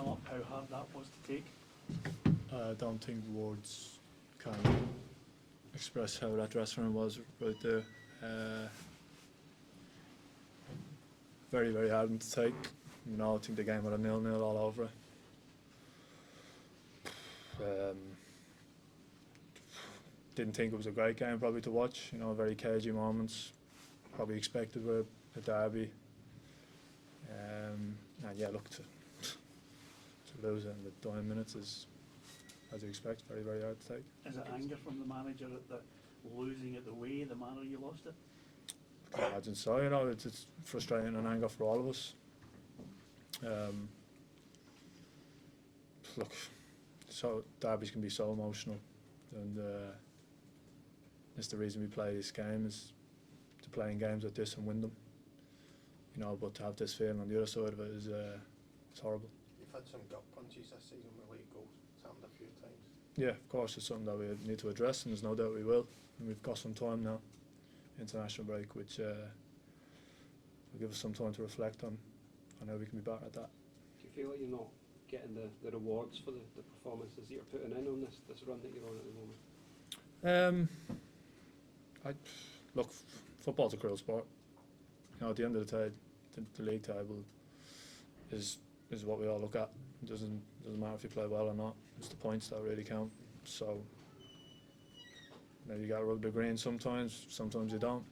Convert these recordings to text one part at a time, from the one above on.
sum up how hard that was to take? I don't think words can express how that dressing room was right there. Very, very hard to take. You know, I think the game had a 0-0 all over it. Didn't think it was a great game probably to watch. You know, very cagey moments. Probably expected with a derby. And yeah, look, to lose it in the dying minutes is, as you expect, very, very hard to take. Is it anger from the manager that losing it the way, the manner you lost it? I can imagine so, you know, it's frustrating and anger for all of us. Look, so derbies can be so emotional, and it's the reason we play this game, is to play in games like this and win them. You know, but to have this feeling on the other side of it is it's horrible. You've had some gut punches this season with late goals. It's happened a few times. Yeah, of course, it's something that we need to address, and there's no doubt we will. And we've got some time now, international break, which will give us some time to reflect on how we can be better at that. Do you feel like you're not getting the rewards for the performances that you're putting in on this run that you're on at the moment? Look, football's a cruel sport. You know, at the end of the day, the league table is what we all look at. It doesn't matter if you play well or not. It's the points that really count. So, you know, you got to rub the green sometimes you don't.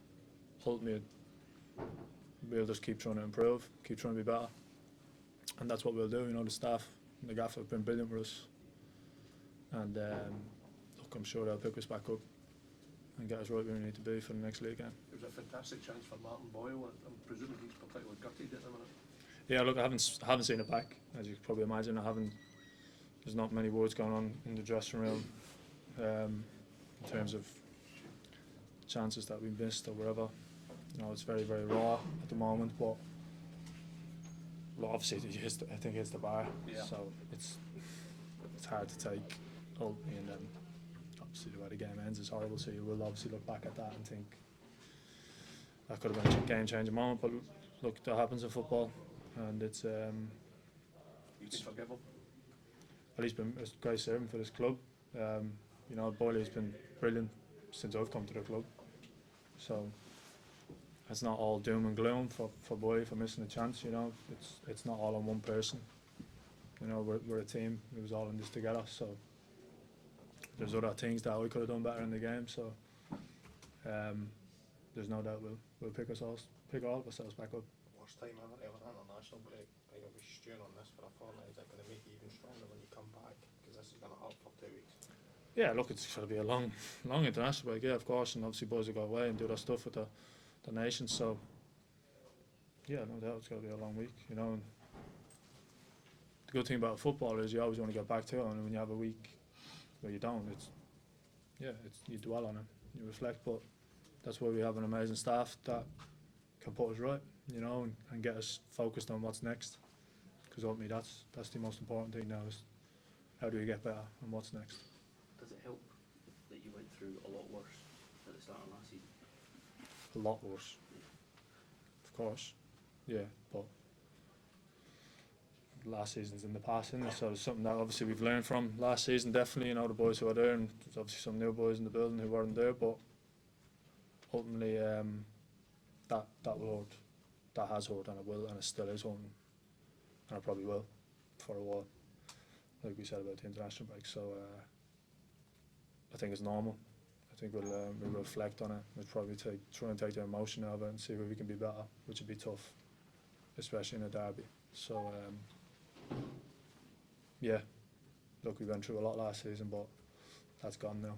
Ultimately, we'll just keep trying to improve, keep trying to be better, and that's what we'll do. You know, the staff and the gaffer have been brilliant for us, and look, I'm sure they'll pick us back up and get us right where we need to be for the next league game. It was a fantastic chance for Martin Boyle. I'm presuming he's particularly gutted at the minute. Yeah, look, I haven't seen it back, as you can probably imagine. There's not many words going on in the dressing room in terms of chances that we missed or whatever. You know, it's very, very raw at the moment, but well, obviously I think it's the bar, yeah. So it's hard to take ultimately, and then obviously the way the game ends is horrible, so you will obviously look back at that and think that could have been a game-changing moment, but look, that happens in football, and it's You can forgive him. well, he's been a great servant for this club. You know, Boyley's been brilliant since I've come to the club, so it's not all doom and gloom for Boy for missing a chance. You know, it's not all on one person. You know, we're a team. We was all in this together. So there's other things that we could have done better in the game. So there's no doubt we'll pick all of ourselves back up. Worst time ever to have an international break. Like, I'll be stewing on this for a fortnight. Is it going to make you even stronger when you come back? Because this is going to hurt for 2 weeks. Yeah, look, it's going to be a long international break. Yeah, of course, and obviously boys will go away and do their stuff with the nation. So yeah, no doubt it's going to be a long week. You know, and the good thing about football is you always want to get back to it, and when you have a week where you don't, you dwell on it, you reflect. But that's why we have an amazing staff that can put us right, you know, and get us focused on what's next. Because ultimately, that's the most important thing now, is how do we get better and what's next. Does it help that you went through a lot worse at the start of last season? A lot worse, of course, yeah, but last season's in the past, isn't it? So it's something that obviously we've learned from last season, definitely. You know, the boys who are there, and there's obviously some new boys in the building who weren't there, but ultimately that has hurt, and it will, and it still is hurting, and it probably will for a while, like we said about the international break. So I think it's normal. I think we'll reflect on it. We'll probably try and take the emotion out of it and see where we can be better, which would be tough, especially in a derby. So yeah, look, we went through a lot last season, but that's gone now.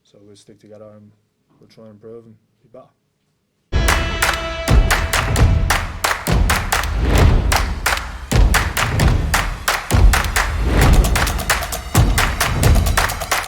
So we'll stick together and we'll try and improve and be better.